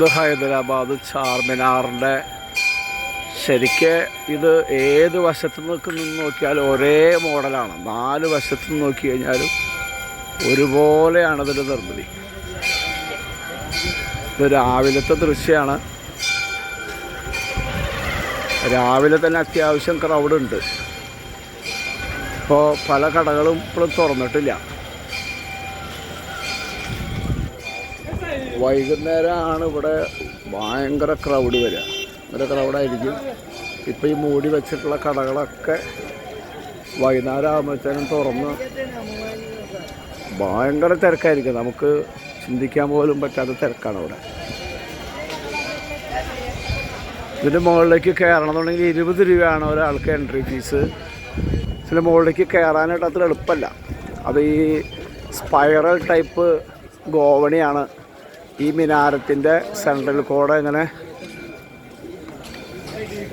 ഇത് ഹൈദരാബാദ് ചാർമിനാറിൻ്റെ ശരിക്ക് ഇത് ഏത് വശത്ത് നിന്ന് നോക്കിയാലും ഒരേ മോഡലാണ്. 4 വശത്ത് നിന്ന് നോക്കി കഴിഞ്ഞാലും ഒരുപോലെയാണ് ഇതിൻ്റെ നിർമ്മിതി. ഇത് രാവിലത്തെ ദൃശ്യമാണ്. രാവിലെ തന്നെ അത്യാവശ്യം ക്രൗഡുണ്ട്. ഇപ്പോൾ പല കടകളും ഇപ്പോഴും തുറന്നിട്ടില്ല. വൈകുന്നേരമാണ് ഇവിടെ ഭയങ്കര ക്രൗഡ് വരിക. ഭയങ്കര ക്രൗഡായിരിക്കും. ഇപ്പോൾ ഈ മൂടി വെച്ചിട്ടുള്ള കടകളൊക്കെ വൈകുന്നേരം ആകുമ്പോഴത്തേനും തുറന്ന് ഭയങ്കര തിരക്കായിരിക്കും. നമുക്ക് ചിന്തിക്കാൻ പോലും പറ്റാത്ത തിരക്കാണ് ഇവിടെ. ഇതിൻ്റെ മുകളിലേക്ക് കയറണമെന്നുണ്ടെങ്കിൽ 20 രൂപയാണ് ഒരാൾക്ക് എൻട്രി ഫീസ്. ഇതിൻ്റെ മുകളിലേക്ക് കയറാനായിട്ട് അത്ര എളുപ്പമല്ല. അത് ഈ സ്പൈറൽ ടൈപ്പ് ഗോവണിയാണ്. ഈ മിനാരത്തിൻ്റെ സെൻട്രൽ കൂടെ ഇങ്ങനെ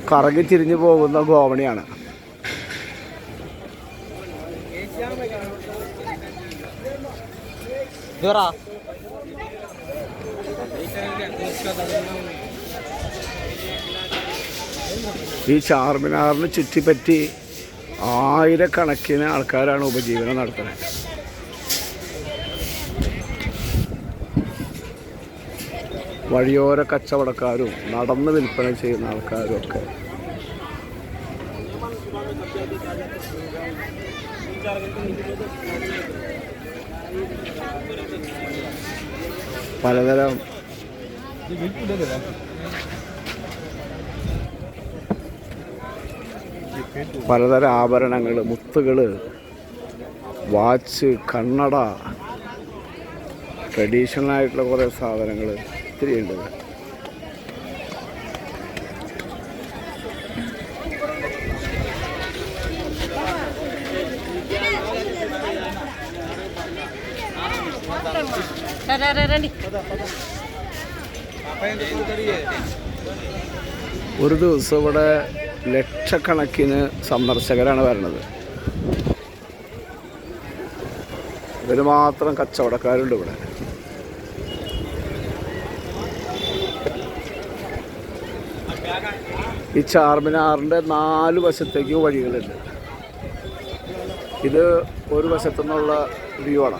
കറങ്ങി തിരിഞ്ഞു പോകുന്ന ഗോവണിയാണ്. ഈ ചാർമിനാറിന് ചുറ്റിപ്പറ്റി ആയിരക്കണക്കിന് ആൾക്കാരാണ് ഉപജീവനം നടത്തുന്നത്. വഴിയോര കച്ചവടക്കാരും നടന്ന് വിൽപ്പന ചെയ്യുന്ന ആൾക്കാരും ഒക്കെ. പലതരം ആഭരണങ്ങൾ, മുത്തുകൾ, വാച്ച്, കണ്ണട, ട്രഡീഷണൽ ആയിട്ടുള്ള കുറേ സാധനങ്ങൾ ഒത്തിരി ഉണ്ട്. ഒരു ദിവസം ഇവിടെ ലക്ഷക്കണക്കിന് സന്ദർശകരാണ് വരുന്നത്. ഇതിന് മാത്രം കച്ചവടക്കാരുണ്ട് ഇവിടെ. ഈ ചാർമിനാറിൻ്റെ 4 വശത്തേക്ക് വഴികളുണ്ട്. ഇത് ഒരു വശത്തു നിന്നുള്ള വ്യൂ ആണ്.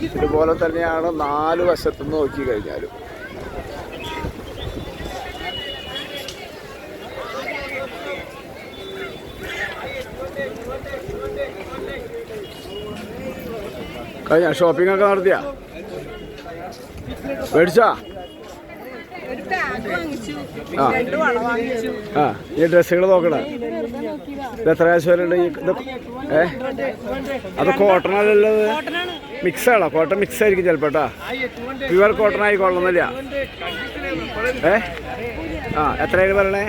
ഇതുപോലെ തന്നെയാണ് 4 വശത്തുനിന്ന് നോക്കി കഴിഞ്ഞാലും. കഴിഞ്ഞ ഷോപ്പിംഗ് ഒക്കെ നടത്തിയാ? മേടിച്ചാ? ആ ഈ ഡ്രസ്സുകൾ നോക്കണേ. ഇത് എത്ര കാശ് വരെ ഉണ്ട്? അത് കോട്ടണല്ലത്, മിക്സാണോ? കോട്ടൺ മിക്സ് ആയിരിക്കും ചിലപ്പോട്ടാ. Pure cotton ആയിക്കൊള്ളുന്നില്ല. ആ എത്രയാണ് പറയണേ?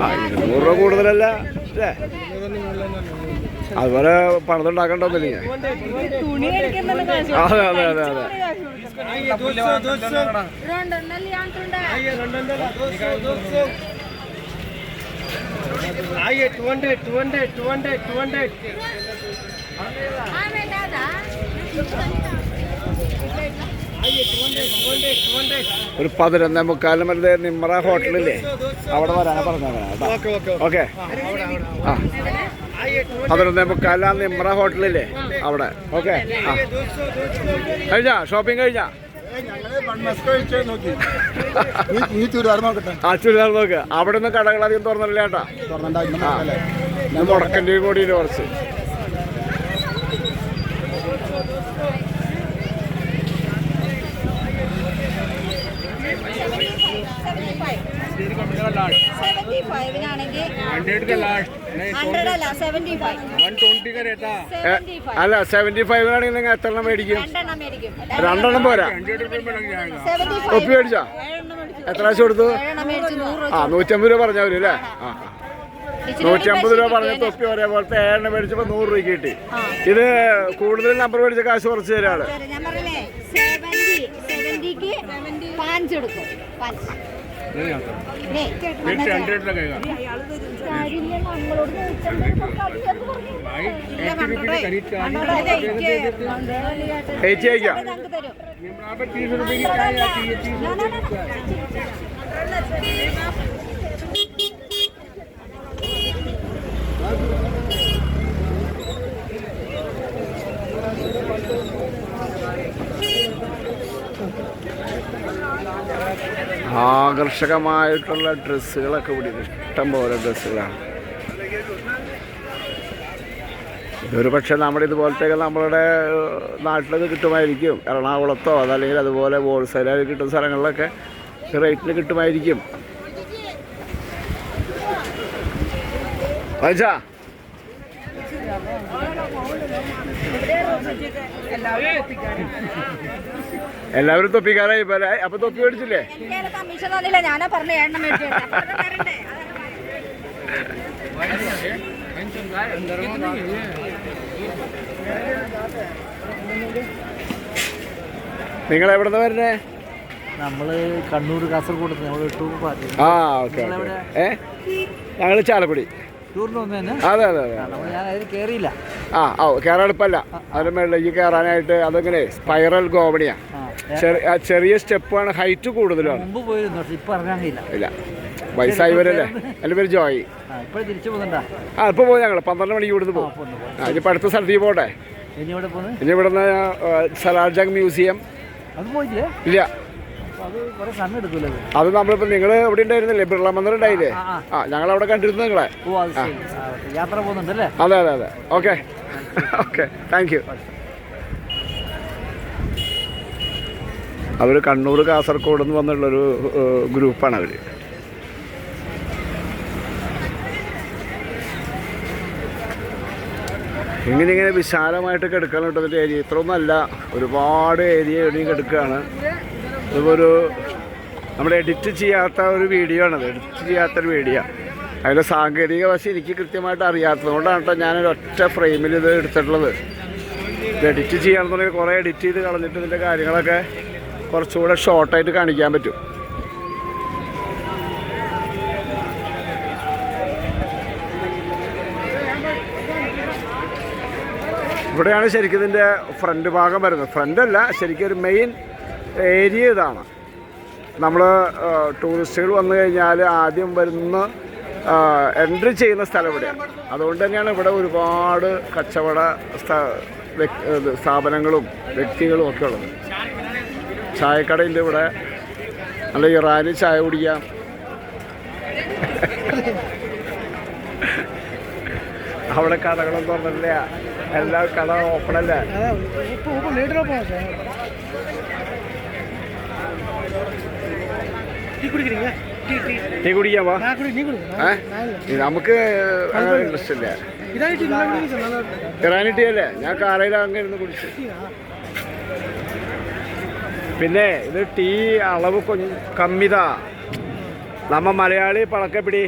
ആ 200 രൂപ കൂടുതലല്ല അല്ലേ? അതുപോലെ പണിതുണ്ടാക്കണ്ടോന്നില്ല. അതെ അതെ അതെ അതെ. ഒരു 11:45 വരെ നിമ്ര ഹോട്ടലില്ലേ, അവിടെ വരാനാ പറഞ്ഞത്. ഓക്കെ. ആ 11:45 നിമ്ര ഹോട്ടലില്ലേ അവിടെ. ഓക്കെ. ആ കഴിഞ്ഞാ ഷോപ്പിംഗ് കഴിഞ്ഞാ? ആ ചുരിദാർ നോക്ക്. അവിടെ നിന്ന് കടകൾ അധികം തുറന്നില്ല ചേട്ടാ. മുടക്കൻ്റെ കൂടിയില്ല കുറച്ച്. അല്ല 75 നിങ്ങൾ എത്ര എണ്ണം മേടിക്കും? 2 എണ്ണം പോരാ? തൊപ്പി മേടിച്ചാ? എത്ര കാശ് കൊടുത്തു? ആ 150 രൂപ പറഞ്ഞവര് അല്ലേ? ആ 150 രൂപ പറഞ്ഞ തൊപ്പി ഒരേപോലത്തെ 7 എണ്ണം മേടിച്ചപ്പോൾ 100 രൂപയ്ക്ക് കിട്ടി. ഇത് കൂടുതൽ നമ്പർ മേടിച്ച കാശ് കുറച്ച് തരാണ്. ആകർഷകമായിട്ടുള്ള ഡ്രസ്സുകളൊക്കെ ഇവിടെ ഇഷ്ടം പോലെ ഡ്രസ്സുകളാണ്. ഇതൊരു പക്ഷേ നമ്മുടെ ഇതുപോലത്തെയൊക്കെ നമ്മളുടെ നാട്ടിലത് കിട്ടുമായിരിക്കും. എറണാകുളത്തോ അതല്ലെങ്കിൽ അതുപോലെ ഹോൾസെയിലായി കിട്ടുന്ന സ്ഥലങ്ങളിലൊക്കെ റേറ്റിന് കിട്ടുമായിരിക്കും. വായിച്ചാ എല്ലാവരും തൊപ്പിക്കാരായി പോലെ. അപ്പൊ തൊപ്പി മേടിച്ചില്ലേ? നിങ്ങൾ എവിടുന്ന് വരുന്നേ? നമ്മള് കണ്ണൂർ കാസർഗോഡ്. ആ ഓക്കെ. ഞങ്ങൾ ചാലക്കുടി. അതെ അതെ അതെ. കേറിയില്ല. കയറാടുപ്പല്ല, അതിന് മേളിലേക്ക് കയറാനായിട്ട് അതെങ്ങനെ സ്പൈറൽ ഗോവണിയാ. ചെറിയ സ്റ്റെപ്പാണ്, ഹൈറ്റ് കൂടുതലാണ്. ഇല്ല, വയസ്സായവരല്ലേ. എൻ്റെ പേര് ജോയി. ഇപ്പൊ പോയി ഞങ്ങൾ 12 മണിക്ക് ഇവിടുന്ന് പോകും. ഇനിയിപ്പോൾ അടുത്ത സ്ഥലത്തേക്ക് പോട്ടെ. ഇനി ഇവിടുന്ന് സലാർജംഗ് മ്യൂസിയം ഇല്ല. അത് നമ്മളിപ്പോ നിങ്ങൾ ഇവിടെ ഉണ്ടായിരുന്നില്ലേ, ബിർള മന്ദിർ ഉണ്ടായില്ലേ? ഞങ്ങൾ അവിടെ കണ്ടിരുന്നു നിങ്ങളെ. യാത്ര പോകുന്നുണ്ടല്ലേ? അതെ അതെ അതെ. Okay okay, thank you. അവർ കണ്ണൂർ കാസർഗോഡ് നിന്ന് വന്നുള്ളൊരു ഗ്രൂപ്പാണ് അവർ. ഇങ്ങനെ വിശാലമായിട്ട് കിടക്കണം കേട്ടോ ഇതിൻ്റെ ഏരിയ. ഇത്രയൊന്നുമല്ല, ഒരുപാട് ഏരിയ എവിടെയും കിടക്കുകയാണ്. ഇതൊരു നമ്മൾ എഡിറ്റ് ചെയ്യാത്ത ഒരു വീഡിയോ ആണത്. എഡിറ്റ് ചെയ്യാത്തൊരു വീഡിയോ. അതിൻ്റെ സാങ്കേതിക വശം എനിക്ക് കൃത്യമായിട്ട് അറിയാത്തത് കൊണ്ടാണ് കേട്ടോ ഞാനൊരു ഒറ്റ ഫ്രെയിമിൽ ഇത് എടുത്തിട്ടുള്ളത്. ഇത് എഡിറ്റ് ചെയ്യാണെന്നുണ്ടെങ്കിൽ കുറേ എഡിറ്റ് ചെയ്ത് കളഞ്ഞിട്ട് ഇതിൻ്റെ കാര്യങ്ങളൊക്കെ കുറച്ചുകൂടെ ഷോർട്ടായിട്ട് കാണിക്കാൻ പറ്റും. ഇവിടെയാണ് ശരിക്കും ഇതിൻ്റെ ഫ്രണ്ട് ഭാഗം വരുന്നത്. ഫ്രണ്ടല്ല, ശരിക്കും ഒരു മെയിൻ ഏരിയ ഇതാണ്. നമ്മൾ ടൂറിസ്റ്റുകൾ വന്നു കഴിഞ്ഞാൽ ആദ്യം വരുന്ന എൻട്രി ചെയ്യുന്ന സ്ഥലം ഇവിടെയാണ്. അതുകൊണ്ട് തന്നെയാണ് ഇവിടെ ഒരുപാട് കച്ചവട സ്ഥാപനങ്ങളും വ്യക്തികളും ഒക്കെ ഉള്ളത്. ചായക്കടയുണ്ട് ഇവിടെ, നല്ല ഇറാനി ചായ കുടിക്കാം. അവിടെ കടകളൊന്നും തുറന്നില്ല, എല്ലാ കട ഓപ്പണല്ലേ. ടീ കുടിക്കാമോ? നമുക്ക് അങ്ങനെ ഇൻട്രസ്റ്റ് ഇല്ല. ഇറാനി ടീ അല്ലേ? ഞാൻ കാറയിൽ അങ്ങനെ ഇരുന്ന് കുടിച്ചു. പിന്നെ ഇത് ടീ അളവ് കമ്മിതാ. നമ്മ മലയാളി പളക്കപ്പിടി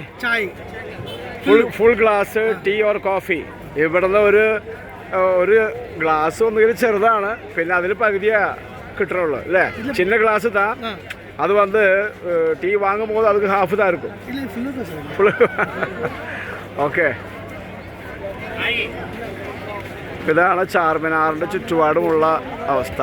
full glass tea or coffee. ഇവിടുന്ന് ഒരു ഗ്ലാസ് ഒന്നുകിൽ ചെറുതാണ്, പിന്നെ അതിൽ പകുതിയാ കിട്ടണുള്ളൂ അല്ലേ? ചിന്ന ഗ്ലാസ് താ. அது வந்து டீ வாங்கும் போது அதுக்கு ஹாஃப் தான் இருக்கும். ഓക്കെ. ഇതാണ് ചാർമിനാറിൻ്റെ ചുറ്റുപാടുമുള്ള അവസ്ഥ.